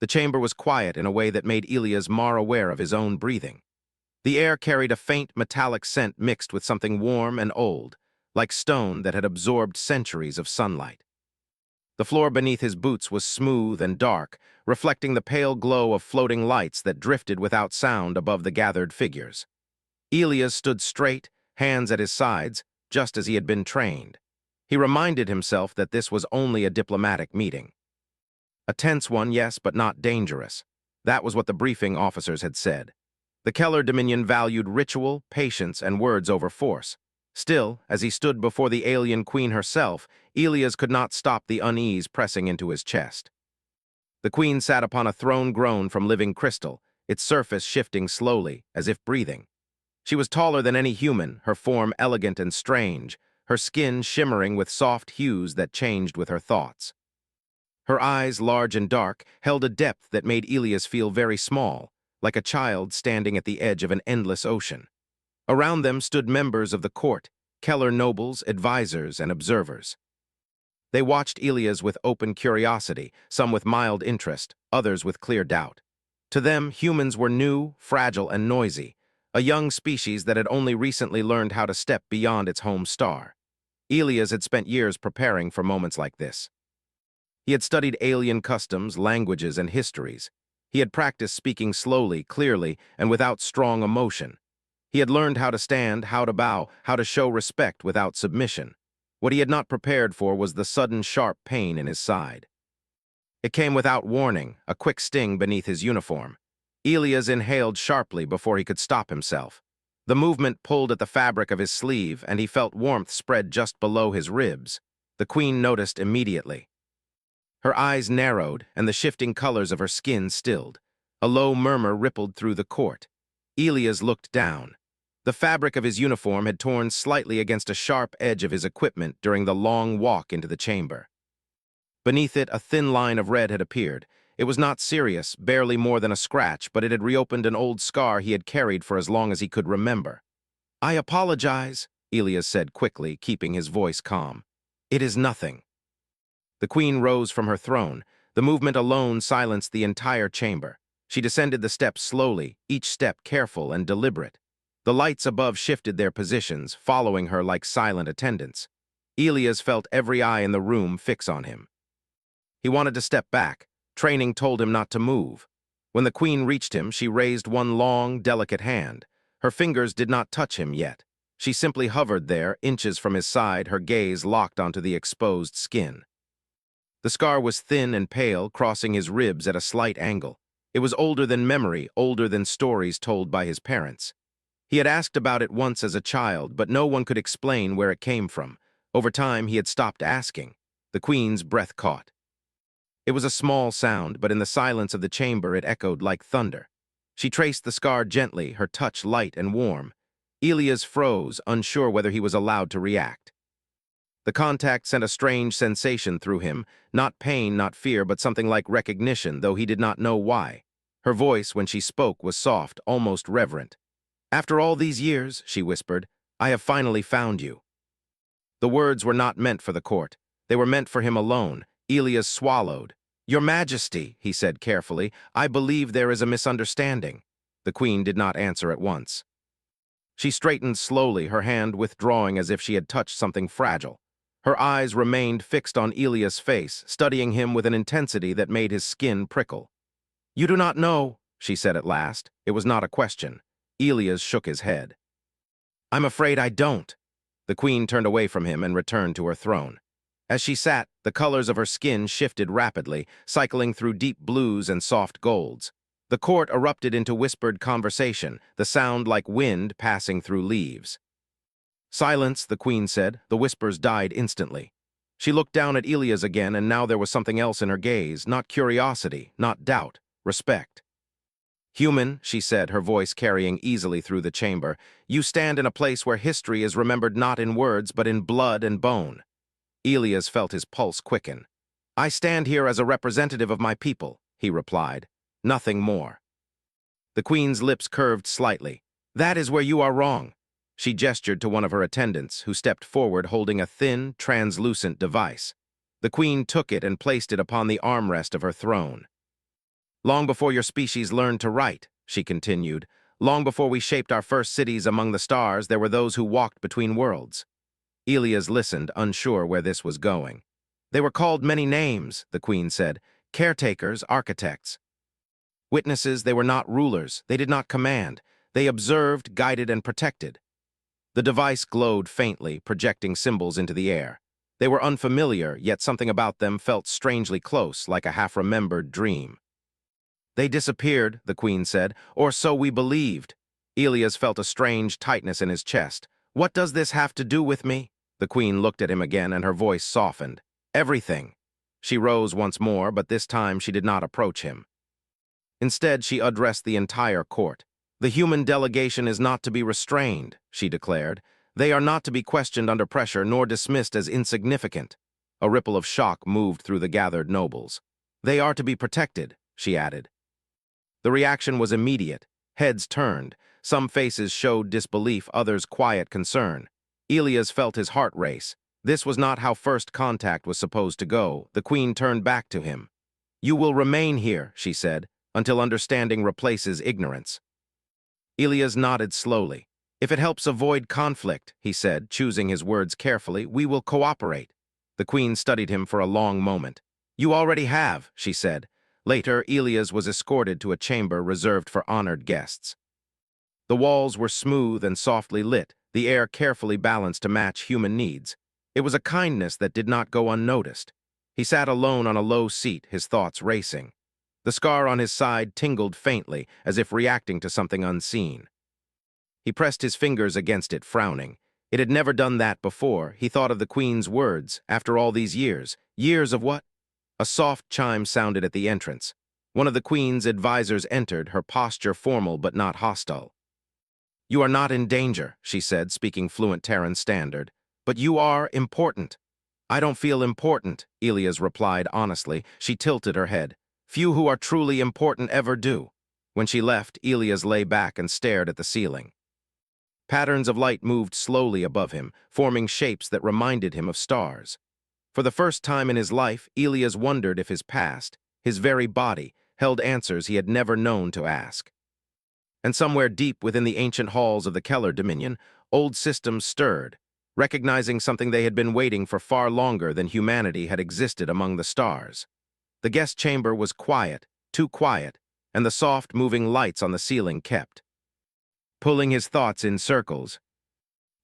The chamber was quiet in a way that made Elias more aware of his own breathing. The air carried a faint metallic scent mixed with something warm and old, like stone that had absorbed centuries of sunlight. The floor beneath his boots was smooth and dark, reflecting the pale glow of floating lights that drifted without sound above the gathered figures. Elias stood straight, hands at his sides, just as he had been trained. He reminded himself that this was only a diplomatic meeting. A tense one, yes, but not dangerous. That was what the briefing officers had said. The Keller Dominion valued ritual, patience, and words over force. Still, as he stood before the alien queen herself, Elias could not stop the unease pressing into his chest. The queen sat upon a throne grown from living crystal, its surface shifting slowly, as if breathing. She was taller than any human, her form elegant and strange, her skin shimmering with soft hues that changed with her thoughts. Her eyes, large and dark, held a depth that made Elias feel very small, like a child standing at the edge of an endless ocean. Around them stood members of the court, Keller nobles, advisors, and observers. They watched Elias with open curiosity, some with mild interest, others with clear doubt. To them, humans were new, fragile, and noisy, a young species that had only recently learned how to step beyond its home star. Elias had spent years preparing for moments like this. He had studied alien customs, languages, and histories. He had practiced speaking slowly, clearly, and without strong emotion. He had learned how to stand, how to bow, how to show respect without submission. What he had not prepared for was the sudden sharp pain in his side. It came without warning, a quick sting beneath his uniform. Elias inhaled sharply before he could stop himself. The movement pulled at the fabric of his sleeve, and he felt warmth spread just below his ribs. The queen noticed immediately. Her eyes narrowed, and the shifting colors of her skin stilled. A low murmur rippled through the court. Elias looked down. The fabric of his uniform had torn slightly against a sharp edge of his equipment during the long walk into the chamber. Beneath it, a thin line of red had appeared. It was not serious, barely more than a scratch, but it had reopened an old scar he had carried for as long as he could remember. "I apologize," Elias said quickly, keeping his voice calm. "It is nothing." The queen rose from her throne. The movement alone silenced the entire chamber. She descended the steps slowly, each step careful and deliberate. The lights above shifted their positions, following her like silent attendants. Elias felt every eye in the room fix on him. He wanted to step back. Training told him not to move. When the queen reached him, she raised one long, delicate hand. Her fingers did not touch him yet. She simply hovered there, inches from his side, her gaze locked onto the exposed skin. The scar was thin and pale, crossing his ribs at a slight angle. It was older than memory, older than stories told by his parents. He had asked about it once as a child, but no one could explain where it came from. Over time, he had stopped asking. The queen's breath caught. It was a small sound, but in the silence of the chamber it echoed like thunder. She traced the scar gently, her touch light and warm. Elias froze, unsure whether he was allowed to react. The contact sent a strange sensation through him, not pain, not fear, but something like recognition, though he did not know why. Her voice, when she spoke, was soft, almost reverent. "After all these years," she whispered, "I have finally found you." The words were not meant for the court. They were meant for him alone. Elias swallowed. "Your Majesty," he said carefully, "I believe there is a misunderstanding." The queen did not answer at once. She straightened slowly, her hand withdrawing as if she had touched something fragile. Her eyes remained fixed on Elias' face, studying him with an intensity that made his skin prickle. "You do not know," she said at last. It was not a question. Elias shook his head. "I'm afraid I don't." The queen turned away from him and returned to her throne. As she sat, the colors of her skin shifted rapidly, cycling through deep blues and soft golds. The court erupted into whispered conversation, the sound like wind passing through leaves. "Silence," the queen said. The whispers died instantly. She looked down at Elias again, and now there was something else in her gaze, not curiosity, not doubt, respect. "Human," she said, her voice carrying easily through the chamber, "you stand in a place where history is remembered not in words but in blood and bone." Elias felt his pulse quicken. "I stand here as a representative of my people," he replied. "Nothing more." The queen's lips curved slightly. "That is where you are wrong." She gestured to one of her attendants, who stepped forward holding a thin, translucent device. The queen took it and placed it upon the armrest of her throne. Long before your species learned to write, she continued, long before we shaped our first cities among the stars, there were those who walked between worlds. Elias listened, unsure where this was going. They were called many names, the queen said. Caretakers, architects. Witnesses, they were not rulers. They did not command. They observed, guided, and protected. The device glowed faintly, projecting symbols into the air. They were unfamiliar, yet something about them felt strangely close, like a half-remembered dream. They disappeared, the queen said, or so we believed. Elias felt a strange tightness in his chest. What does this have to do with me? The queen looked at him again, and her voice softened. Everything. She rose once more, but this time she did not approach him. Instead, she addressed the entire court. The human delegation is not to be restrained, she declared. They are not to be questioned under pressure nor dismissed as insignificant. A ripple of shock moved through the gathered nobles. They are to be protected, she added. The reaction was immediate. Heads turned. Some faces showed disbelief, others quiet concern. Elias felt his heart race. This was not how first contact was supposed to go. The queen turned back to him. You will remain here, she said, until understanding replaces ignorance. Elias nodded slowly. If it helps avoid conflict, he said, choosing his words carefully, we will cooperate. The queen studied him for a long moment. You already have, she said. Later, Elias was escorted to a chamber reserved for honored guests. The walls were smooth and softly lit, the air carefully balanced to match human needs. It was a kindness that did not go unnoticed. He sat alone on a low seat, his thoughts racing. The scar on his side tingled faintly, as if reacting to something unseen. He pressed his fingers against it, frowning. It had never done that before. He thought of the queen's words, after all these years. Years of what? A soft chime sounded at the entrance. One of the queen's advisors entered, her posture formal but not hostile. You are not in danger, she said, speaking fluent Terran standard. But you are important. I don't feel important, Elias replied honestly. She tilted her head. Few who are truly important ever do. When she left, Elias lay back and stared at the ceiling. Patterns of light moved slowly above him, forming shapes that reminded him of stars. For the first time in his life, Elias wondered if his past, his very body, held answers he had never known to ask. And somewhere deep within the ancient halls of the Keller Dominion, old systems stirred, recognizing something they had been waiting for far longer than humanity had existed among the stars. The guest chamber was quiet, too quiet, and the soft, moving lights on the ceiling kept pulling his thoughts in circles.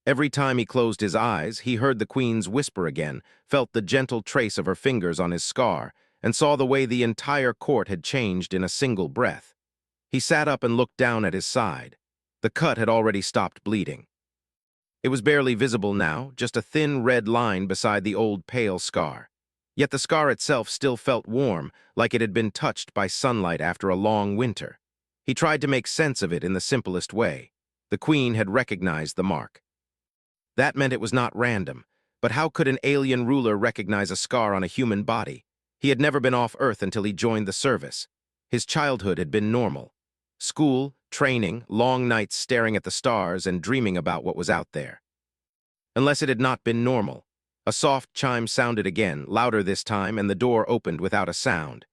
Every time he closed his eyes, he heard the queen's whisper again, felt the gentle trace of her fingers on his scar, and saw the way the entire court had changed in a single breath. He sat up and looked down at his side. The cut had already stopped bleeding. It was barely visible now, just a thin red line beside the old pale scar. Yet the scar itself still felt warm, like it had been touched by sunlight after a long winter. He tried to make sense of it in the simplest way. The queen had recognized the mark. That meant it was not random. But how could an alien ruler recognize a scar on a human body? He had never been off Earth until he joined the service. His childhood had been normal. School, training, long nights staring at the stars and dreaming about what was out there. Unless it had not been normal. A soft chime sounded again, louder this time, and the door opened without a sound.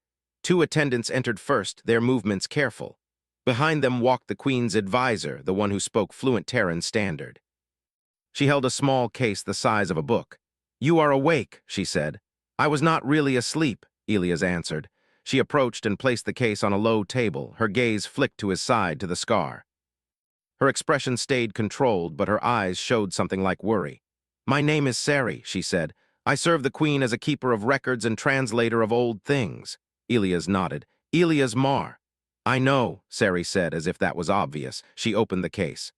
2 attendants entered first, their movements careful. Behind them walked the queen's advisor, the one who spoke fluent Terran standard. She held a small case the size of a book. You are awake, she said. I was not really asleep, Elias answered. She approached and placed the case on a low table, her gaze flicked to his side to the scar. Her expression stayed controlled, but her eyes showed something like worry. My name is Sari, she said. I serve the queen as a keeper of records and translator of old things. Elias nodded. Elias Mar. I know, Sari said, as if that was obvious. She opened the case.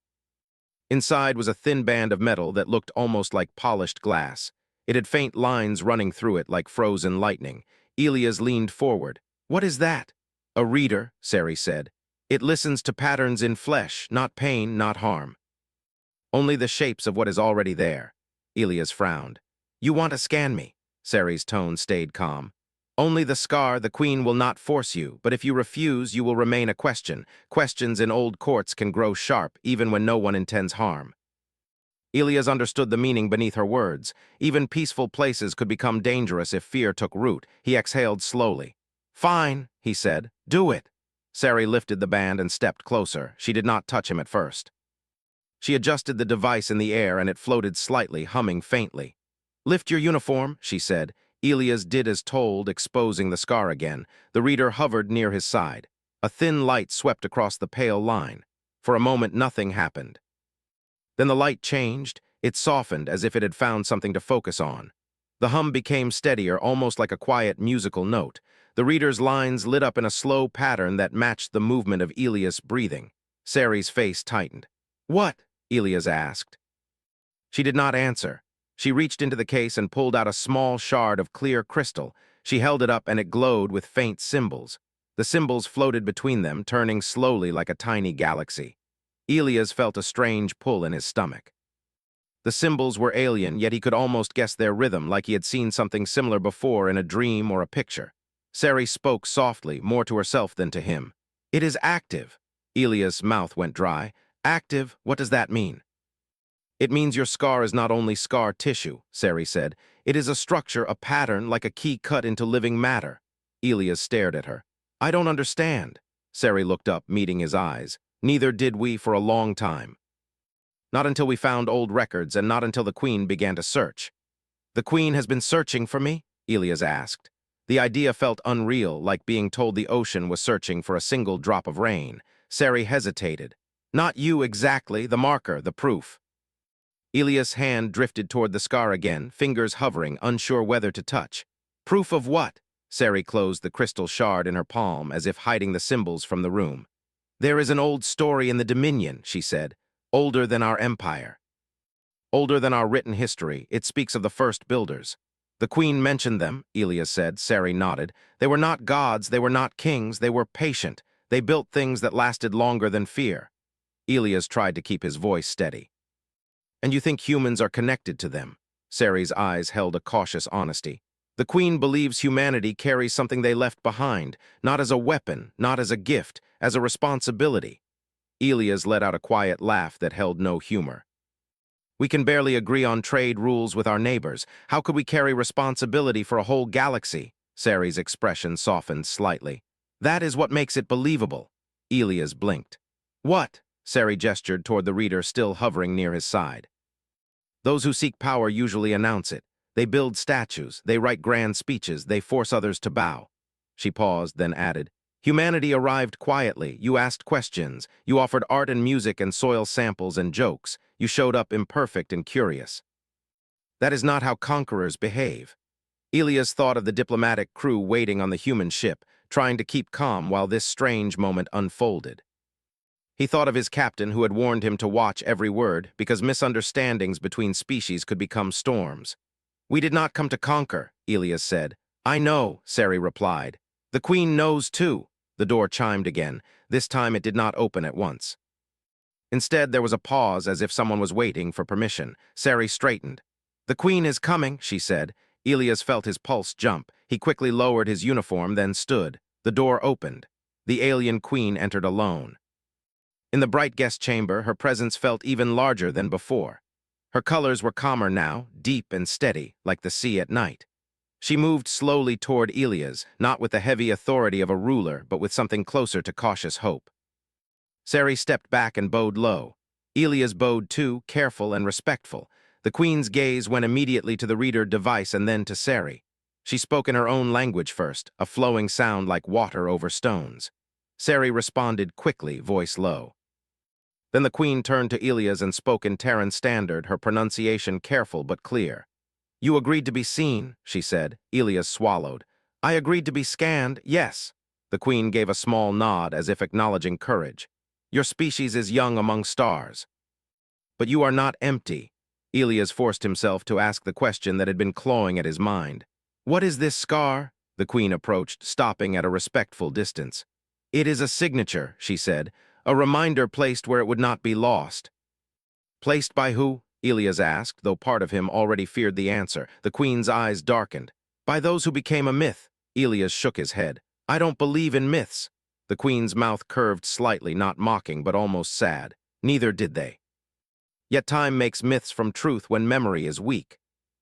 Inside was a thin band of metal that looked almost like polished glass. It had faint lines running through it like frozen lightning. Elias leaned forward. What is that? A reader, Sari said. It listens to patterns in flesh, not pain, not harm. Only the shapes of what is already there. Elias frowned. You want to scan me? Sari's tone stayed calm. Only the scar, the queen will not force you, but if you refuse, you will remain a question. Questions in old courts can grow sharp, even when no one intends harm. Elias understood the meaning beneath her words. Even peaceful places could become dangerous if fear took root. He exhaled slowly. Fine, he said. Do it. Sari lifted the band and stepped closer. She did not touch him at first. She adjusted the device in the air and it floated slightly, humming faintly. Lift your uniform, she said. Elias did as told, exposing the scar again. The reader hovered near his side. A thin light swept across the pale line. For a moment, nothing happened. Then the light changed. It softened as if it had found something to focus on. The hum became steadier, almost like a quiet musical note. The reader's lines lit up in a slow pattern that matched the movement of Elias' breathing. Sari's face tightened. What? Elias asked. She did not answer. She reached into the case and pulled out a small shard of clear crystal. She held it up and it glowed with faint symbols. The symbols floated between them, turning slowly like a tiny galaxy. Elias felt a strange pull in his stomach. The symbols were alien, yet he could almost guess their rhythm, like he had seen something similar before in a dream or a picture. Sari spoke softly, more to herself than to him. It is active. Elias' mouth went dry. Active? What does that mean? It means your scar is not only scar tissue, Sari said. It is a structure, a pattern, like a key cut into living matter. Elias stared at her. I don't understand. Sari looked up, meeting his eyes. Neither did we for a long time. Not until we found old records, and not until the Queen began to search. The Queen has been searching for me? Elias asked. The idea felt unreal, like being told the ocean was searching for a single drop of rain. Sari hesitated. Not you exactly, the marker, the proof. Elias' hand drifted toward the scar again, fingers hovering, unsure whether to touch. Proof of what? Sari closed the crystal shard in her palm, as if hiding the symbols from the room. There is an old story in the Dominion, she said. Older than our empire. Older than our written history. It speaks of the first builders. The Queen mentioned them, Elias said. Sari nodded. They were not gods, they were not kings, they were patient. They built things that lasted longer than fear. Elias tried to keep his voice steady. And you think humans are connected to them? Sari's eyes held a cautious honesty. The Queen believes humanity carries something they left behind, not as a weapon, not as a gift, as a responsibility. Elias let out a quiet laugh that held no humor. We can barely agree on trade rules with our neighbors. How could we carry responsibility for a whole galaxy? Sari's expression softened slightly. That is what makes it believable. Elias blinked. What? Sari gestured toward the reader still hovering near his side. Those who seek power usually announce it. They build statues, they write grand speeches, they force others to bow. She paused, then added, Humanity arrived quietly. You asked questions. You offered art and music and soil samples and jokes. You showed up imperfect and curious. That is not how conquerors behave. Elias thought of the diplomatic crew waiting on the human ship, trying to keep calm while this strange moment unfolded. He thought of his captain who had warned him to watch every word because misunderstandings between species could become storms. We did not come to conquer, Elias said. I know, Sari replied. The Queen knows too. The door chimed again. This time it did not open at once. Instead, there was a pause as if someone was waiting for permission. Sari straightened. The Queen is coming, she said. Elias felt his pulse jump. He quickly lowered his uniform, then stood. The door opened. The alien Queen entered alone. In the bright guest chamber, her presence felt even larger than before. Her colors were calmer now, deep and steady, like the sea at night. She moved slowly toward Elias, not with the heavy authority of a ruler, but with something closer to cautious hope. Sari stepped back and bowed low. Elias bowed too, careful and respectful. The Queen's gaze went immediately to the reader device and then to Sari. She spoke in her own language first, a flowing sound like water over stones. Sari responded quickly, voice low. Then the Queen turned to Elias and spoke in Terran Standard, her pronunciation careful but clear. You agreed to be seen, she said. Elias swallowed. I agreed to be scanned, yes. The Queen gave a small nod as if acknowledging courage. Your species is young among stars. But you are not empty. Elias forced himself to ask the question that had been clawing at his mind. What is this scar? The Queen approached, stopping at a respectful distance. It is a signature, she said, a reminder placed where it would not be lost. Placed by who? Elias asked, though part of him already feared the answer. The Queen's eyes darkened. By those who became a myth. Elias shook his head. I don't believe in myths. The Queen's mouth curved slightly, not mocking, but almost sad. Neither did they. Yet time makes myths from truth when memory is weak.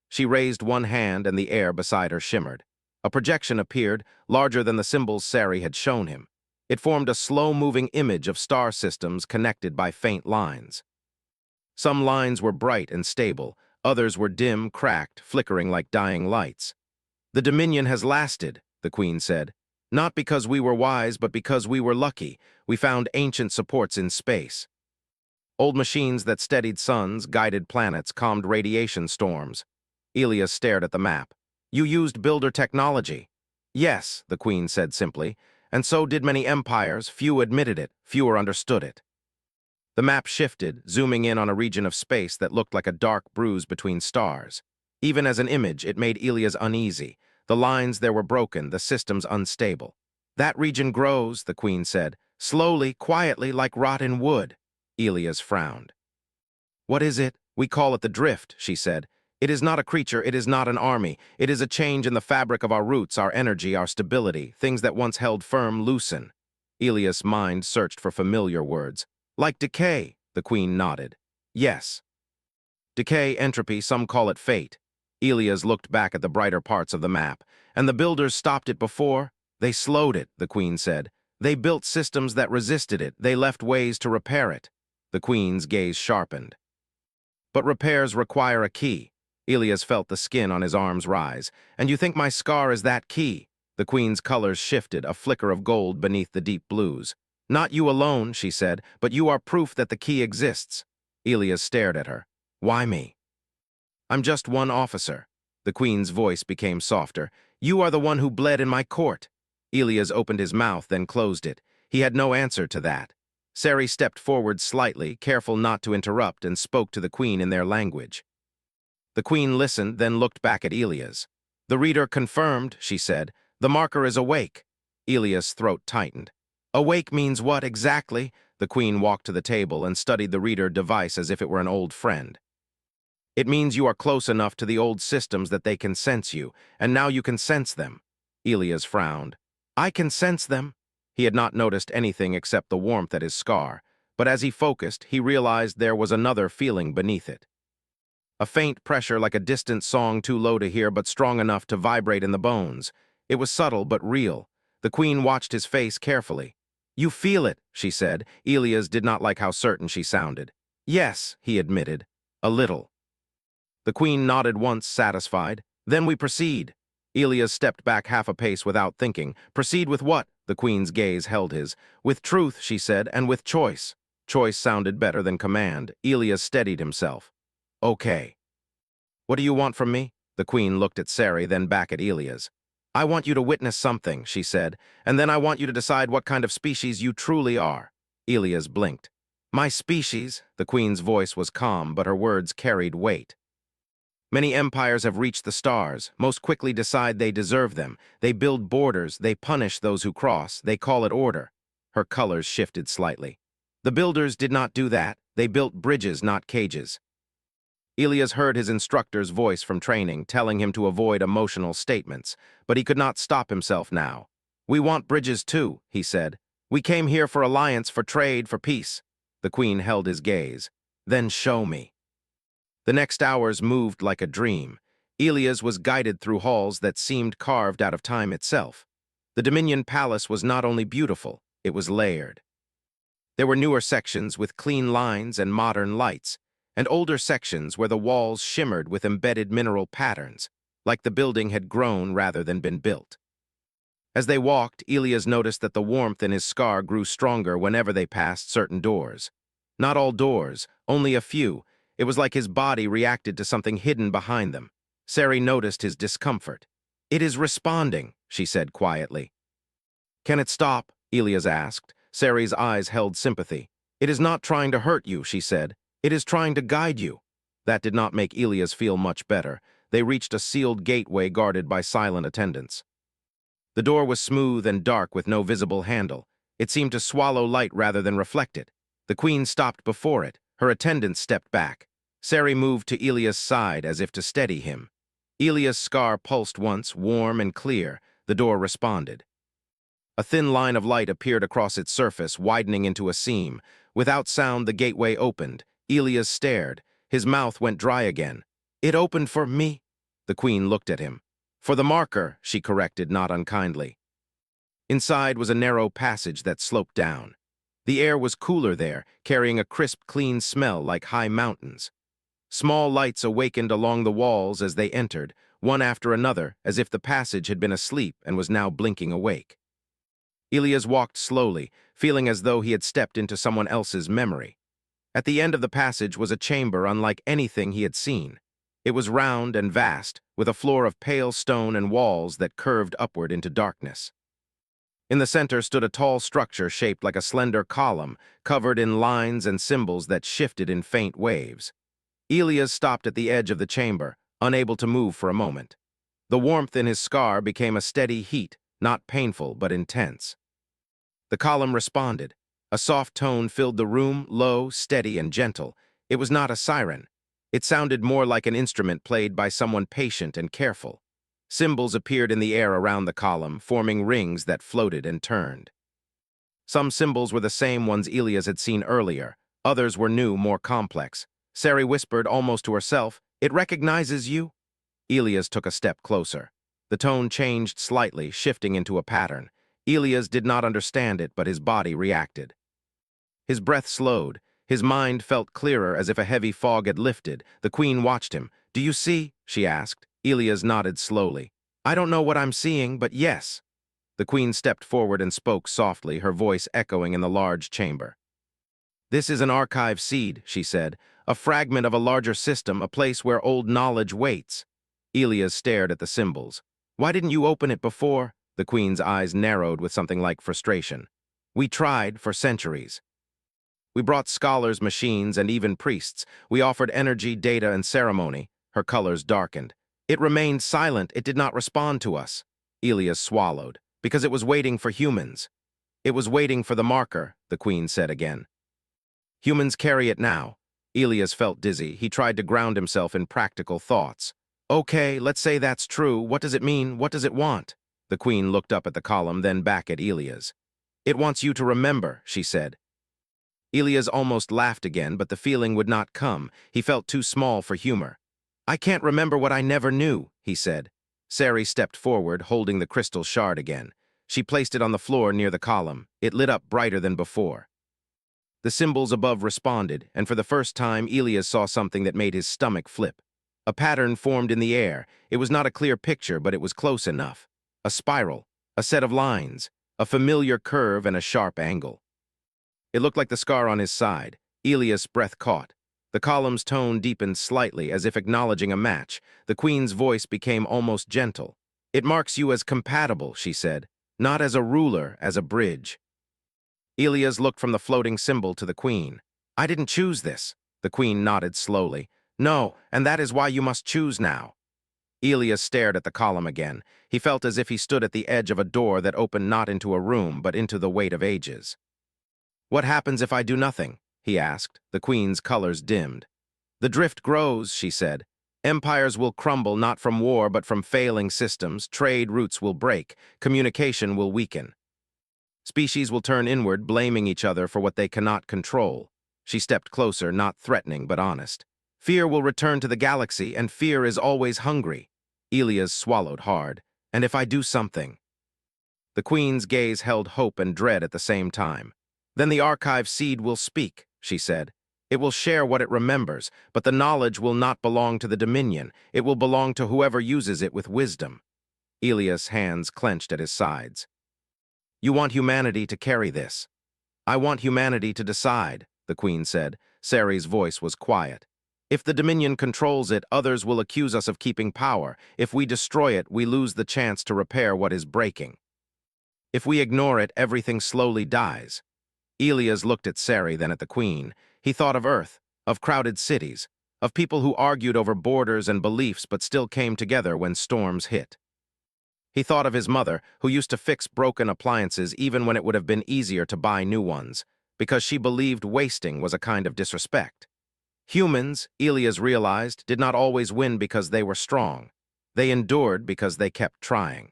She raised one hand and the air beside her shimmered. A projection appeared, larger than the symbols Sari had shown him. It formed a slow-moving image of star systems connected by faint lines. Some lines were bright and stable, others were dim, cracked, flickering like dying lights. "The Dominion has lasted," the Queen said. "Not because we were wise, but because we were lucky. We found ancient supports in space. Old machines that steadied suns, guided planets, calmed radiation storms." Elias stared at the map. "You used builder technology." "Yes," the Queen said simply, "and so did many empires. Few admitted it, fewer understood it." The map shifted, zooming in on a region of space that looked like a dark bruise between stars. Even as an image, it made Elias uneasy. The lines there were broken, the systems unstable. "That region grows," the Queen said, "slowly, quietly, like rotten wood." Elias frowned. "What is it?" "We call it the drift," she said. "It is not a creature, it is not an army. It is a change in the fabric of our roots, our energy, our stability. Things that once held firm loosen." Elias' mind searched for familiar words. "Like decay," the Queen nodded. "Yes. Decay, entropy, some call it fate." Elias looked back at the brighter parts of the map. "And the builders stopped it before?" "They slowed it," the Queen said. "They built systems that resisted it. They left ways to repair it." The Queen's gaze sharpened. "But repairs require a key." Elias felt the skin on his arms rise. "And you think my scar is that key?" The Queen's colors shifted, a flicker of gold beneath the deep blues. "Not you alone," she said, "but you are proof that the key exists." Elias stared at her. "Why me?" "I'm just one officer." The Queen's voice became softer. "You are the one who bled in my court." Elias opened his mouth, then closed it. He had no answer to that. Sari stepped forward slightly, careful not to interrupt, and spoke to the Queen in their language. The Queen listened, then looked back at Elias. "The reader confirmed," she said. "The marker is awake." Elias' throat tightened. "Awake means what, exactly?" The Queen walked to the table and studied the reader device as if it were an old friend. "It means you are close enough to the old systems that they can sense you, and now you can sense them." Elias frowned. "I can sense them?" He had not noticed anything except the warmth at his scar, but as he focused, he realized there was another feeling beneath it. A faint pressure like a distant song too low to hear but strong enough to vibrate in the bones. It was subtle but real. The Queen watched his face carefully. "You feel it," she said. Elias did not like how certain she sounded. "Yes," he admitted. "A little." The Queen nodded once, satisfied. "Then we proceed." Elias stepped back half a pace without thinking. "Proceed with what?" The Queen's gaze held his. "With truth," she said, "and with choice." Choice sounded better than command. Elias steadied himself. "Okay. What do you want from me?" The Queen looked at Sari, then back at Elias. "I want you to witness something," she said, "and then I want you to decide what kind of species you truly are." Elias blinked. "My species?" The Queen's voice was calm, but her words carried weight. "Many empires have reached the stars, most quickly decide they deserve them. They build borders, they punish those who cross, they call it order." Her colors shifted slightly. "The builders did not do that. They built bridges, not cages." Elias heard his instructor's voice from training, telling him to avoid emotional statements, but he could not stop himself now. "We want bridges too," he said. "We came here for alliance, for trade, for peace." The Queen held his gaze. "Then show me." The next hours moved like a dream. Elias was guided through halls that seemed carved out of time itself. The Dominion Palace was not only beautiful, it was layered. There were newer sections with clean lines and modern lights, and older sections where the walls shimmered with embedded mineral patterns, like the building had grown rather than been built. As they walked, Elias noticed that the warmth in his scar grew stronger whenever they passed certain doors. Not all doors, only a few. It was like his body reacted to something hidden behind them. Sari noticed his discomfort. "It is responding," she said quietly. "Can it stop?" Elias asked. Sari's eyes held sympathy. "It is not trying to hurt you," she said. "It is trying to guide you." That did not make Elias feel much better. They reached a sealed gateway guarded by silent attendants. The door was smooth and dark with no visible handle. It seemed to swallow light rather than reflect it. The Queen stopped before it. Her attendants stepped back. Sari moved to Elias' side as if to steady him. Elias' scar pulsed once, warm and clear. The door responded. A thin line of light appeared across its surface, widening into a seam. Without sound, the gateway opened. Elias stared. His mouth went dry again. "It opened for me?" The Queen looked at him. For the marker, she corrected, not unkindly. Inside was a narrow passage that sloped down. The air was cooler there, carrying a crisp, clean smell like high mountains. Small lights awakened along the walls as they entered, one after another, as if the passage had been asleep and was now blinking awake. Elias walked slowly, feeling as though he had stepped into someone else's memory. At the end of the passage was a chamber unlike anything he had seen. It was round and vast, with a floor of pale stone and walls that curved upward into darkness. In the center stood a tall structure shaped like a slender column, covered in lines and symbols that shifted in faint waves. Elias stopped at the edge of the chamber, unable to move for a moment. The warmth in his scar became a steady heat, not painful but intense. The column responded. A soft tone filled the room, low, steady, and gentle. It was not a siren. It sounded more like an instrument played by someone patient and careful. Symbols appeared in the air around the column, forming rings that floated and turned. Some symbols were the same ones Elias had seen earlier. Others were new, more complex. Sari whispered almost to herself, "It recognizes you?" Elias took a step closer. The tone changed slightly, shifting into a pattern. Elias did not understand it, but his body reacted. His breath slowed. His mind felt clearer, as if a heavy fog had lifted. The queen watched him. "Do you see?" she asked. Elias nodded slowly. "I don't know what I'm seeing, but yes." The queen stepped forward and spoke softly, her voice echoing in the large chamber. "This is an archive seed," she said, "a fragment of a larger system, a place where old knowledge waits." Elias stared at the symbols. "Why didn't you open it before?" The queen's eyes narrowed with something like frustration. "We tried for centuries. We brought scholars, machines, and even priests. We offered energy, data, and ceremony." Her colors darkened. "It remained silent. It did not respond to us." Elias swallowed. "Because it was waiting for humans." "It was waiting for the marker," the queen said again. "Humans carry it now." Elias felt dizzy. He tried to ground himself in practical thoughts. "Okay, let's say that's true. What does it mean? What does it want?" The queen looked up at the column, then back at Elias. "It wants you to remember," she said. Elias almost laughed again, but the feeling would not come. He felt too small for humor. "I can't remember what I never knew," he said. Sari stepped forward, holding the crystal shard again. She placed it on the floor near the column. It lit up brighter than before. The symbols above responded, and for the first time, Elias saw something that made his stomach flip. A pattern formed in the air. It was not a clear picture, but it was close enough. A spiral, a set of lines, a familiar curve and a sharp angle. It looked like the scar on his side. Elias' breath caught. The column's tone deepened slightly, as if acknowledging a match. The queen's voice became almost gentle. "It marks you as compatible," she said. "Not as a ruler, as a bridge." Elias looked from the floating symbol to the queen. "I didn't choose this." The queen nodded slowly. "No, and that is why you must choose now." Elias stared at the column again. He felt as if he stood at the edge of a door that opened not into a room, but into the weight of ages. "What happens if I do nothing?" he asked. The queen's colors dimmed. "The drift grows," she said. "Empires will crumble not from war but from failing systems. Trade routes will break. Communication will weaken. Species will turn inward, blaming each other for what they cannot control." She stepped closer, not threatening but honest. "Fear will return to the galaxy, and fear is always hungry." Elias swallowed hard. "And if I do something?" The queen's gaze held hope and dread at the same time. "Then the archive seed will speak," she said. "It will share what it remembers, but the knowledge will not belong to the Dominion. It will belong to whoever uses it with wisdom." Elias' hands clenched at his sides. "You want humanity to carry this." "I want humanity to decide," the queen said. Sari's voice was quiet. "If the Dominion controls it, others will accuse us of keeping power. If we destroy it, we lose the chance to repair what is breaking. If we ignore it, everything slowly dies." Elias looked at Sari, then at the queen. He thought of Earth, of crowded cities, of people who argued over borders and beliefs but still came together when storms hit. He thought of his mother, who used to fix broken appliances even when it would have been easier to buy new ones, because she believed wasting was a kind of disrespect. Humans, Elias realized, did not always win because they were strong. They endured because they kept trying.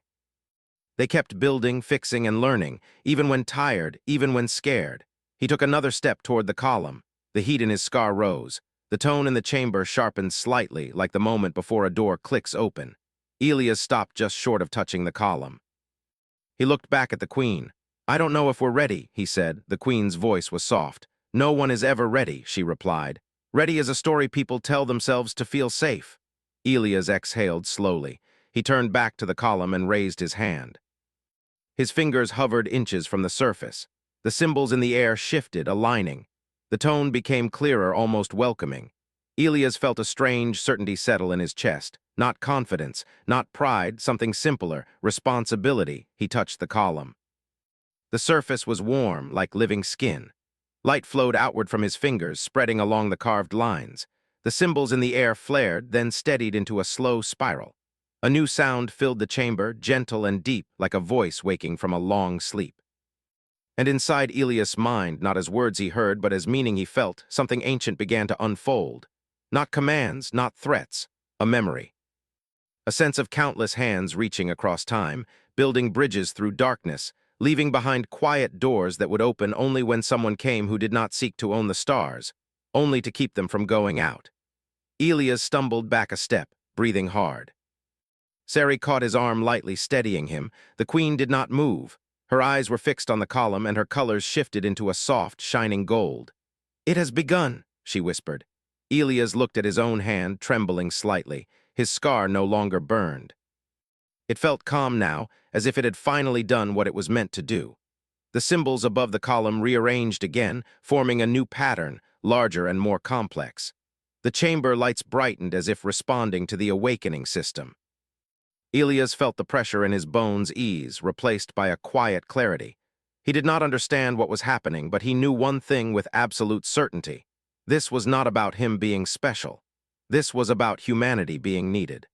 They kept building, fixing, and learning, even when tired, even when scared. He took another step toward the column. The heat in his scar rose. The tone in the chamber sharpened slightly, like the moment before a door clicks open. Elias stopped just short of touching the column. He looked back at the queen. "I don't know if we're ready," he said. The queen's voice was soft. "No one is ever ready," she replied. "Ready is a story people tell themselves to feel safe." Elias exhaled slowly. He turned back to the column and raised his hand. His fingers hovered inches from the surface. The symbols in the air shifted, aligning. The tone became clearer, almost welcoming. Elias felt a strange certainty settle in his chest. Not confidence, not pride, something simpler, responsibility. He touched the column. The surface was warm, like living skin. Light flowed outward from his fingers, spreading along the carved lines. The symbols in the air flared, then steadied into a slow spiral. A new sound filled the chamber, gentle and deep, like a voice waking from a long sleep. And inside Elias' mind, not as words he heard, but as meaning he felt, something ancient began to unfold. Not commands, not threats, a memory. A sense of countless hands reaching across time, building bridges through darkness, leaving behind quiet doors that would open only when someone came who did not seek to own the stars, only to keep them from going out. Elias stumbled back a step, breathing hard. Sari caught his arm lightly, steadying him. The queen did not move. Her eyes were fixed on the column, and her colors shifted into a soft, shining gold. "It has begun," she whispered. Elias looked at his own hand, trembling slightly. His scar no longer burned. It felt calm now, as if it had finally done what it was meant to do. The symbols above the column rearranged again, forming a new pattern, larger and more complex. The chamber lights brightened as if responding to the awakening system. Elias felt the pressure in his bones ease, replaced by a quiet clarity. He did not understand what was happening, but he knew one thing with absolute certainty. This was not about him being special. This was about humanity being needed.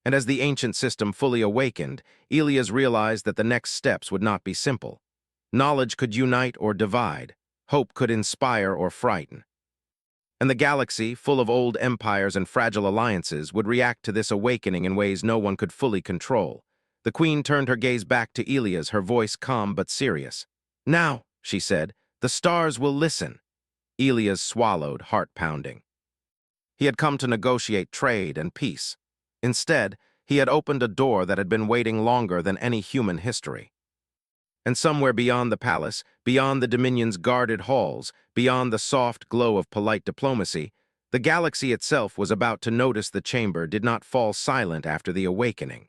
And as the ancient system fully awakened, Elias realized that the next steps would not be simple. Knowledge could unite or divide. Hope could inspire or frighten. And the galaxy, full of old empires and fragile alliances, would react to this awakening in ways no one could fully control. The queen turned her gaze back to Elias, her voice calm but serious. "Now," she said, "the stars will listen." Elias swallowed, heart pounding. He had come to negotiate trade and peace. Instead, he had opened a door that had been waiting longer than any human history. And somewhere beyond the palace, beyond the Dominion's guarded halls, beyond the soft glow of polite diplomacy, the galaxy itself was about to notice the chamber did not fall silent after the awakening.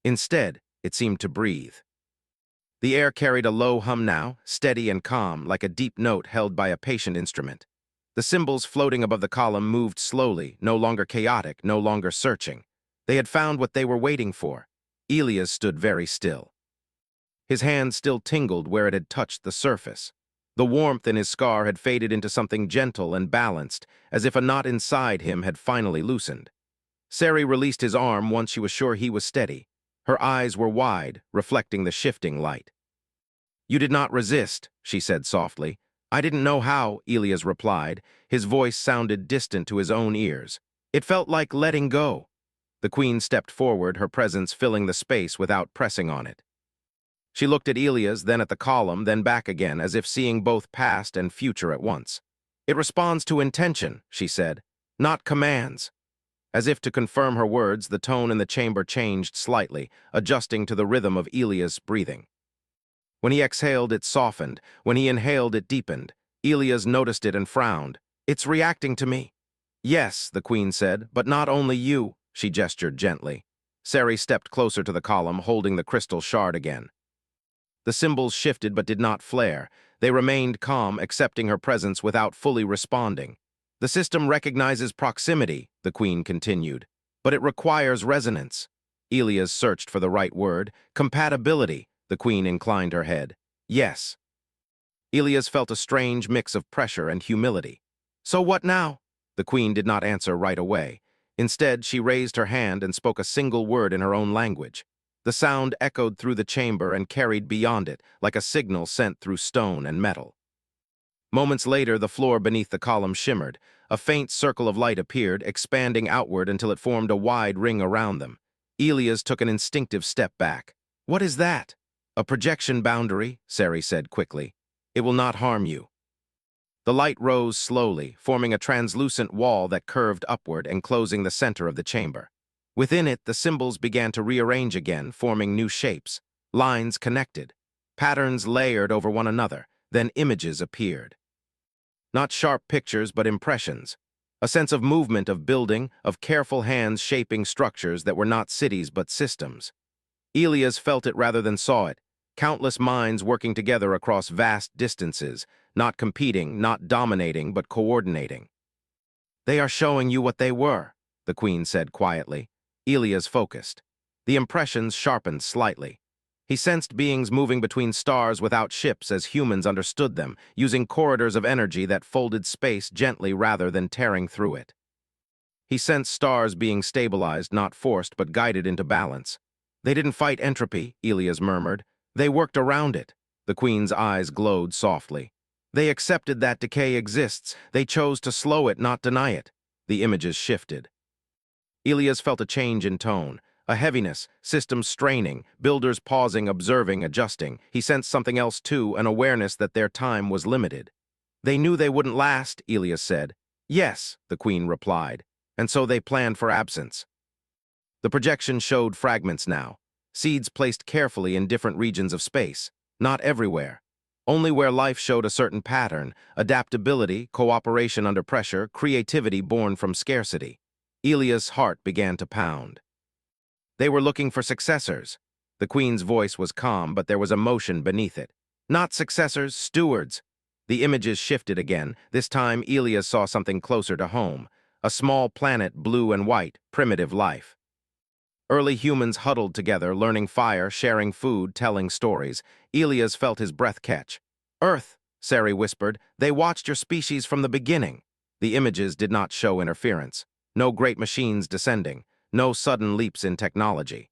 Instead, it seemed to breathe. The air carried a low hum now, steady and calm, like a deep note held by a patient instrument. The symbols floating above the column moved slowly, no longer chaotic, no longer searching. They had found what they were waiting for. Elias stood very still. His hand still tingled where it had touched the surface. The warmth in his scar had faded into something gentle and balanced, as if a knot inside him had finally loosened. Sari released his arm once she was sure he was steady. Her eyes were wide, reflecting the shifting light. "You did not resist," she said softly. "I didn't know how," Elias replied. His voice sounded distant to his own ears. "It felt like letting go." The queen stepped forward, her presence filling the space without pressing on it. She looked at Elias, then at the column, then back again, as if seeing both past and future at once. "It responds to intention," she said, "not commands." As if to confirm her words, the tone in the chamber changed slightly, adjusting to the rhythm of Elias' breathing. When he exhaled, it softened. When he inhaled, it deepened. Elias noticed it and frowned. "It's reacting to me." "Yes," the queen said, "but not only you." She gestured gently. Sari stepped closer to the column, holding the crystal shard again. The symbols shifted but did not flare. They remained calm, accepting her presence without fully responding. "The system recognizes proximity," the queen continued, "but it requires resonance." Elias searched for the right word. "Compatibility," the queen inclined her head. "Yes." Elias felt a strange mix of pressure and humility. "So what now?" The queen did not answer right away. Instead, she raised her hand and spoke a single word in her own language. The sound echoed through the chamber and carried beyond it, like a signal sent through stone and metal. Moments later, the floor beneath the column shimmered. A faint circle of light appeared, expanding outward until it formed a wide ring around them. Elias took an instinctive step back. "What is that?" "A projection boundary," Sari said quickly. "It will not harm you." The light rose slowly, forming a translucent wall that curved upward, enclosing the center of the chamber. Within it, the symbols began to rearrange again, forming new shapes. Lines connected. Patterns layered over one another. Then images appeared. Not sharp pictures, but impressions. A sense of movement, of building, of careful hands shaping structures that were not cities but systems. Elias felt it rather than saw it. Countless minds working together across vast distances, not competing, not dominating, but coordinating. "They are showing you what they were," the Queen said quietly. Elias focused. The impressions sharpened slightly. He sensed beings moving between stars without ships as humans understood them, using corridors of energy that folded space gently rather than tearing through it. He sensed stars being stabilized, not forced, but guided into balance. "They didn't fight entropy," Elias murmured. "They worked around it." The Queen's eyes glowed softly. "They accepted that decay exists. They chose to slow it, not deny it." The images shifted. Elias felt a change in tone, a heaviness, systems straining, builders pausing, observing, adjusting. He sensed something else too, an awareness that their time was limited. "They knew they wouldn't last," Elias said. "Yes," the Queen replied, "and so they planned for absence." The projection showed fragments now, seeds placed carefully in different regions of space, not everywhere. Only where life showed a certain pattern, adaptability, cooperation under pressure, creativity born from scarcity. Elias' heart began to pound. They were looking for successors. The Queen's voice was calm, but there was emotion beneath it. Not successors, stewards. The images shifted again. This time, Elias saw something closer to home. A small planet, blue and white, primitive life. Early humans huddled together, learning fire, sharing food, telling stories. Elias felt his breath catch. "Earth," Sari whispered, "they watched your species from the beginning." The images did not show interference. No great machines descending. No sudden leaps in technology.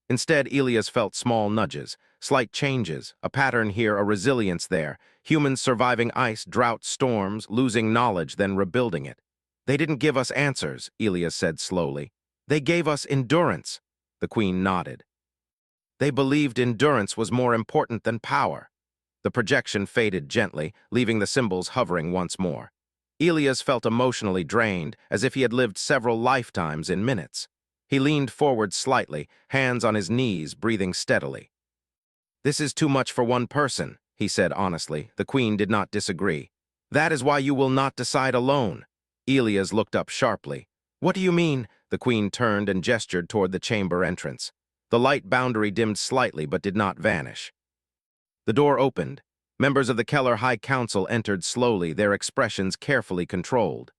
Instead, Elias felt small nudges, slight changes, a pattern here, a resilience there, humans surviving ice, drought, storms, losing knowledge, then rebuilding it. "They didn't give us answers," Elias said slowly. "They gave us endurance." The Queen nodded. "They believed endurance was more important than power." The projection faded gently, leaving the symbols hovering once more. Elias felt emotionally drained, as if he had lived several lifetimes in minutes. He leaned forward slightly, hands on his knees, breathing steadily. "This is too much for one person," he said honestly. The Queen did not disagree. "That is why you will not decide alone." Elias looked up sharply. "What do you mean?" The Queen turned and gestured toward the chamber entrance. The light boundary dimmed slightly but did not vanish. The door opened. Members of the Keller High Council entered slowly, their expressions carefully controlled.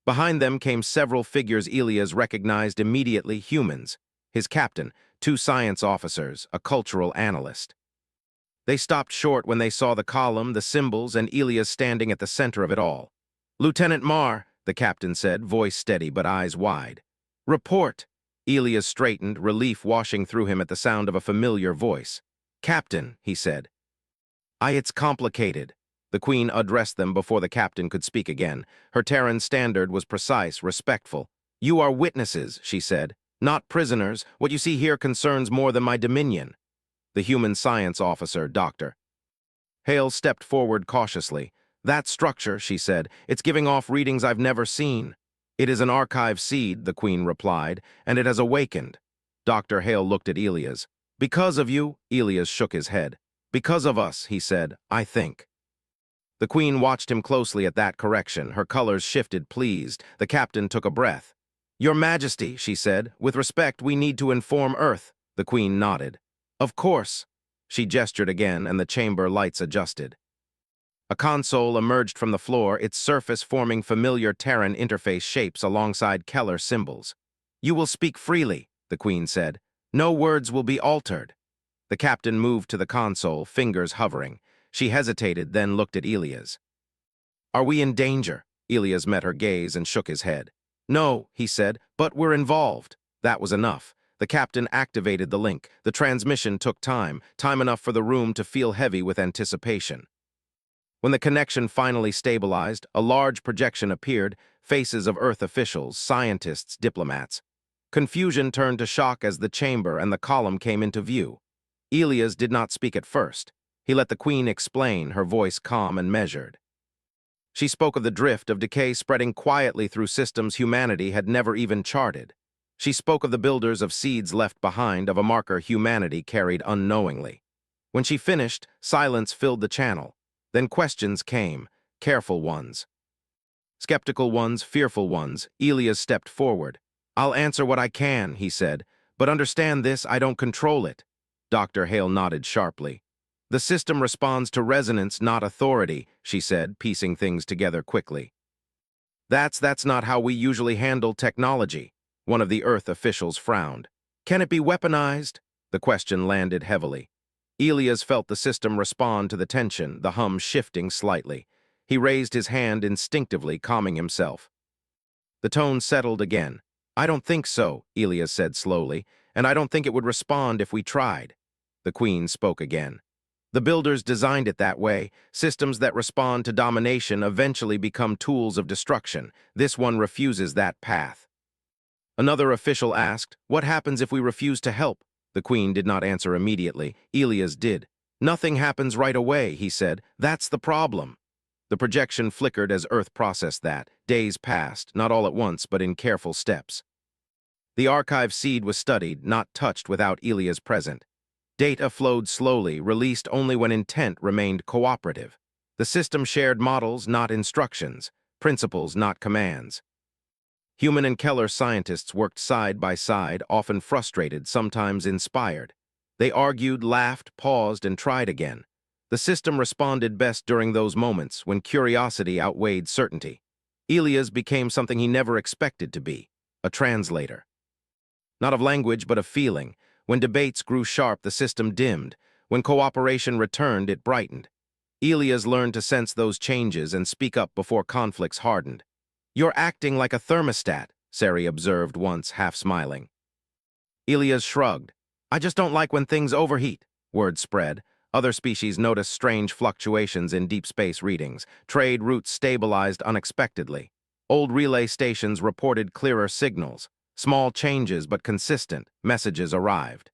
Behind them came several figures Elias recognized immediately, humans. His captain, 2 science officers, a cultural analyst. They stopped short when they saw the column, the symbols, and Elias standing at the center of it all. "Lieutenant Marr," the captain said, voice steady but eyes wide. "Report." Elias straightened, relief washing through him at the sound of a familiar voice. "Captain," he said. It's complicated." The Queen addressed them before the captain could speak again. Her Terran standard was precise, respectful. "You are witnesses," she said, "not prisoners. What you see here concerns more than my dominion." The human science officer, Dr. Hale, stepped forward cautiously. "That structure," she said, "it's giving off readings I've never seen." "It is an archive seed," the Queen replied, "and it has awakened." Dr. Hale looked at Elias. "Because of you," Elias shook his head. "Because of us," he said, "I think." The Queen watched him closely at that correction. Her colors shifted, pleased. The captain took a breath. "Your Majesty," she said, "with respect, we need to inform Earth." The Queen nodded. "Of course." She gestured again, and the chamber lights adjusted. A console emerged from the floor, its surface forming familiar Terran interface shapes alongside Keller symbols. "You will speak freely," the Queen said. "No words will be altered." The captain moved to the console, fingers hovering. She hesitated, then looked at Elias. "Are we in danger?" Elias met her gaze and shook his head. "No," he said, "but we're involved." That was enough. The captain activated the link. The transmission took time enough for the room to feel heavy with anticipation. When the connection finally stabilized, a large projection appeared, faces of Earth officials, scientists, diplomats. Confusion turned to shock as the chamber and the column came into view. Elias did not speak at first. He let the Queen explain, her voice calm and measured. She spoke of the drift of decay spreading quietly through systems humanity had never even charted. She spoke of the builders of seeds left behind, of a marker humanity carried unknowingly. When she finished, silence filled the channel. Then questions came, careful ones. Skeptical ones, fearful ones. Elias stepped forward. "I'll answer what I can," he said, "but understand this, I don't control it." Dr. Hale nodded sharply. "The system responds to resonance, not authority," she said, piecing things together quickly. That's not how we usually handle technology." One of the Earth officials frowned. "Can it be weaponized?" The question landed heavily. Elias felt the system respond to the tension, the hum shifting slightly. He raised his hand instinctively, calming himself. The tone settled again. "I don't think so," Elias said slowly, "and I don't think it would respond if we tried." The Queen spoke again. "The builders designed it that way. Systems that respond to domination eventually become tools of destruction. This one refuses that path." Another official asked, "What happens if we refuse to help?" The Queen did not answer immediately. Elias did. "Nothing happens right away," he said. "That's the problem." The projection flickered as Earth processed that. Days passed, not all at once, but in careful steps. The archive seed was studied, not touched without Elias present. Data flowed slowly, released only when intent remained cooperative. The system shared models, not instructions, principles, not commands. Human and Keller scientists worked side by side, often frustrated, sometimes inspired. They argued, laughed, paused, and tried again. The system responded best during those moments when curiosity outweighed certainty. Elias became something he never expected to be, a translator. Not of language, but of feeling. When debates grew sharp, the system dimmed. When cooperation returned, it brightened. Elias learned to sense those changes and speak up before conflicts hardened. "You're acting like a thermostat," Sari observed once, half smiling. Elias shrugged. "I just don't like when things overheat." Word spread. Other species noticed strange fluctuations in deep space readings. Trade routes stabilized unexpectedly. Old relay stations reported clearer signals. Small changes but consistent messages arrived.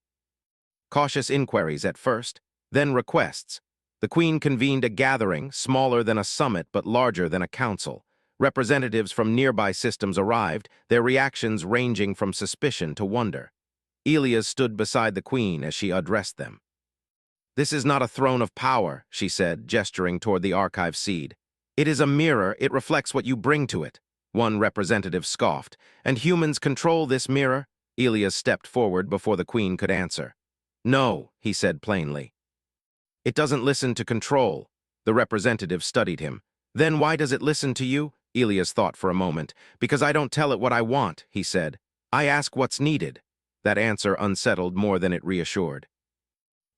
Cautious inquiries at first, then requests. The Queen convened a gathering, smaller than a summit but larger than a council. Representatives from nearby systems arrived, their reactions ranging from suspicion to wonder. Elias stood beside the Queen as she addressed them. "This is not a throne of power," she said, gesturing toward the archive seed. "It is a mirror, it reflects what you bring to it." One representative scoffed. "And humans control this mirror?" Elias stepped forward before the Queen could answer. "No," he said plainly. "It doesn't listen to control." The representative studied him. "Then why does it listen to you?" Elias thought for a moment. "Because I don't tell it what I want," he said. "I ask what's needed." That answer unsettled more than it reassured.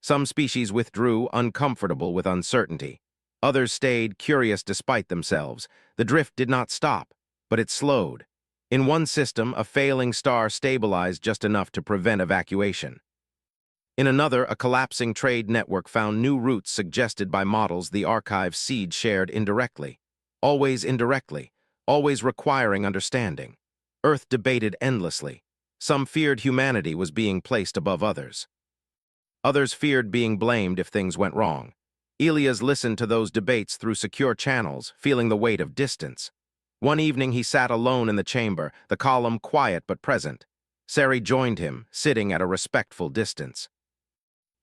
Some species withdrew, uncomfortable with uncertainty. Others stayed, curious despite themselves. The drift did not stop, but it slowed. In one system, a failing star stabilized just enough to prevent evacuation. In another, a collapsing trade network found new routes suggested by models the archive seed shared indirectly. Always indirectly, always requiring understanding. Earth debated endlessly. Some feared humanity was being placed above others. Others feared being blamed if things went wrong. Elias listened to those debates through secure channels, feeling the weight of distance. One evening he sat alone in the chamber, the column quiet but present. Sari joined him, sitting at a respectful distance.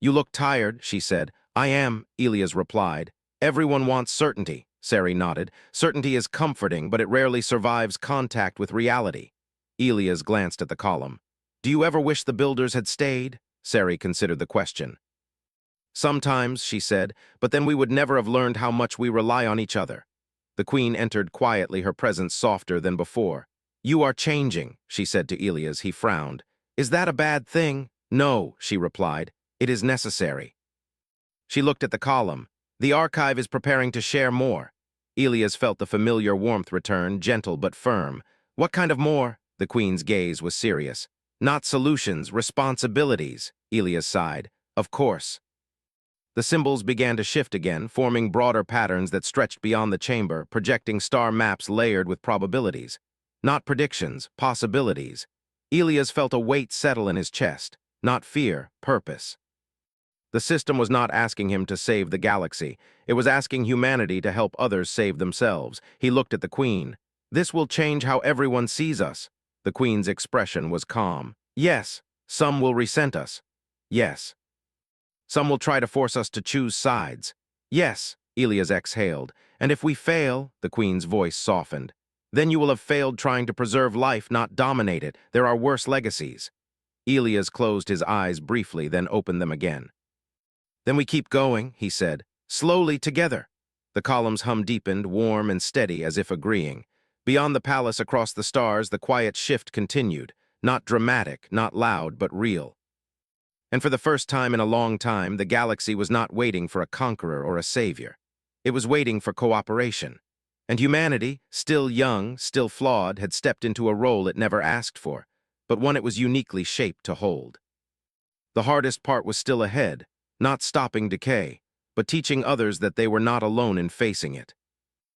"You look tired," she said. "I am," Elias replied. "Everyone wants certainty," Sari nodded. "Certainty is comforting, but it rarely survives contact with reality." Elias glanced at the column. "Do you ever wish the builders had stayed?" Sari considered the question. "Sometimes," she said, "but then we would never have learned how much we rely on each other." The Queen entered quietly, her presence softer than before. "You are changing," she said to Elias. He frowned. "Is that a bad thing?" "No," she replied. "It is necessary." She looked at the column. "The archive is preparing to share more." Elias felt the familiar warmth return, gentle but firm. "What kind of more?" The Queen's gaze was serious. "Not solutions, responsibilities," Elias sighed. "Of course." The symbols began to shift again, forming broader patterns that stretched beyond the chamber, projecting star maps layered with probabilities. Not predictions, possibilities. Elias felt a weight settle in his chest. Not fear, purpose. The system was not asking him to save the galaxy. It was asking humanity to help others save themselves. He looked at the Queen. "This will change how everyone sees us." The Queen's expression was calm. Yes, some will resent us. Yes. Some will try to force us to choose sides. Yes, Elias exhaled. And if we fail, the Queen's voice softened, then you will have failed trying to preserve life, not dominate it. There are worse legacies. Elias closed his eyes briefly, then opened them again. Then we keep going, he said, slowly together. The column's hum deepened, warm and steady, as if agreeing. Beyond the palace, across the stars, the quiet shift continued. Not dramatic, not loud, but real. And for the first time in a long time, the galaxy was not waiting for a conqueror or a savior. It was waiting for cooperation. And humanity, still young, still flawed, had stepped into a role it never asked for, but one it was uniquely shaped to hold. The hardest part was still ahead, not stopping decay, but teaching others that they were not alone in facing it.